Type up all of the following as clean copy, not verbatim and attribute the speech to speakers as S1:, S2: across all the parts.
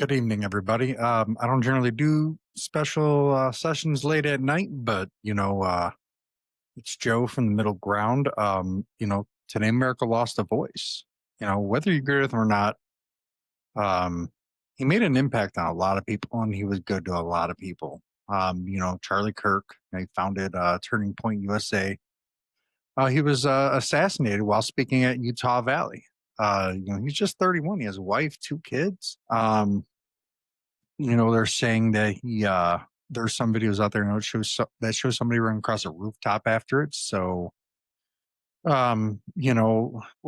S1: Good evening, everybody. I don't generally do special sessions late at night, but it's Joe from the Middle Ground. Today America lost a voice. Whether you agree with him or not, um, he made an impact on a lot of people, and he was good to a lot of people. Charlie Kirk, he founded Turning Point USA. He was assassinated while speaking at Utah Valley. He's just 31. He has a wife, two kids. They're saying that there's some videos out there that shows somebody running across a rooftop after it. So, we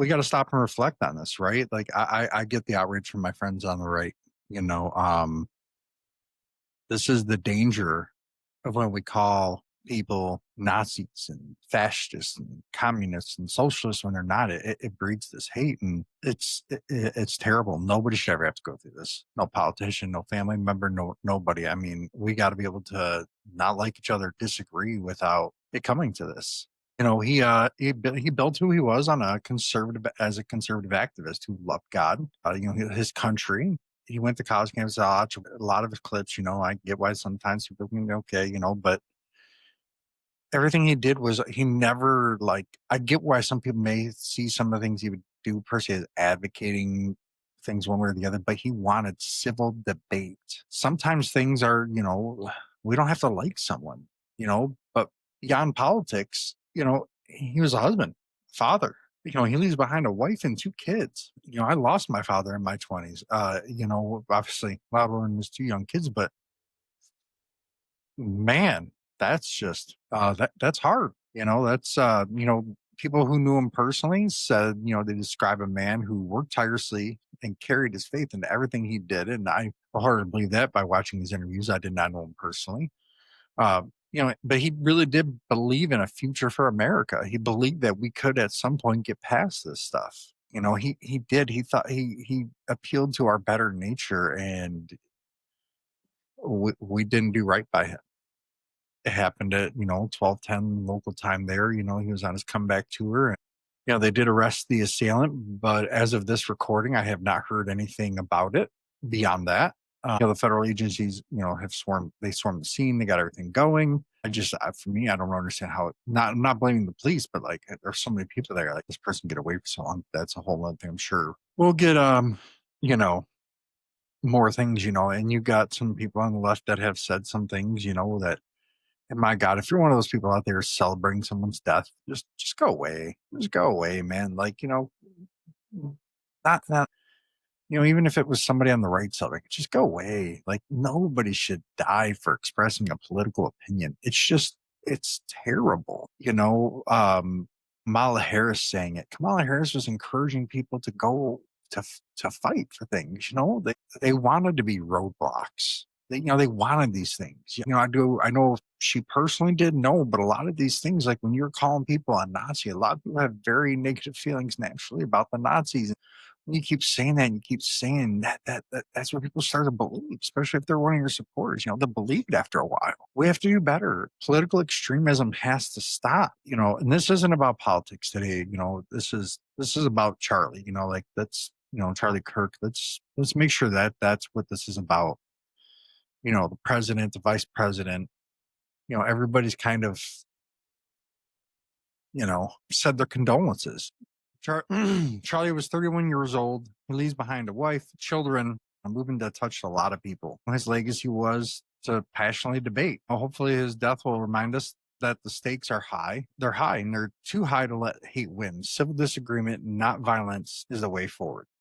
S1: got to stop and reflect on this, right? Like, I get the outrage from my friends on the right. You know, um, this is the danger of when we call people Nazis and fascists and communists and socialists when they're not. It breeds this hate, and it's terrible. Nobody should ever have to go through this. No politician, no family member, nobody. I mean, we got to be able to not like each other, disagree without it coming to this. He built who he was on a conservative as a conservative activist who loved God, his country. He went to college campuses. I watch a lot of his clips. I get why sometimes people can be okay, but everything he did was he never like. I get why some people may see some of the things he would do per se as advocating things one way or the other, but he wanted civil debate. Sometimes things are, we don't have to like someone, but beyond politics, he was a husband, father. He leaves behind a wife and two kids. I lost my father in my 20s. Obviously, a lot of them was two young kids, but man, that's just that's hard. People who knew him personally said, they describe a man who worked tirelessly and carried his faith into everything he did. And I hardly believe that by watching his interviews. I did not know him personally. But he really did believe in a future for America. He believed that we could at some point get past this stuff. He did. He thought he appealed to our better nature, and we didn't do right by him. It happened at 12:10 local time there. He was on his comeback tour, and they did arrest the assailant, but as of this recording, I have not heard anything about it beyond that. The federal agencies, have swarmed the scene. They got everything going. For me, I don't understand how. I'm not blaming the police, but like, there's so many people there. Like, this person get away for so long. That's a whole other thing. I'm sure we'll get, you know, more things, and you got some people on the left that have said some things, that, and my God, if you're one of those people out there celebrating someone's death, just go away. Just go away, man. Like, not even if it was somebody on the right side, like, just go away. Like, nobody should die for expressing a political opinion. It's terrible. Kamala Harris saying it. Kamala Harris was encouraging people to go to fight for things. They wanted to be roadblocks. They wanted these things. I know she personally did no, but a lot of these things, like when you're calling people a Nazi, a lot of people have very negative feelings naturally about the Nazis. When you keep saying that and you keep saying that's what people start to believe, especially if they're one of your supporters. They'll believe it after a while. We have to do better. Political extremism has to stop. And this isn't about politics today. This is about Charlie. Like, that's Charlie Kirk. Let's make sure that that's what this is about. The president, the vice president, everybody's kind of, said their condolences. Charlie was 31 years old. He leaves behind a wife, children, a movement that touched a lot of people. His legacy was to passionately debate. Well, hopefully his death will remind us that the stakes are high. They're high, and they're too high to let hate win. Civil disagreement, not violence, is the way forward.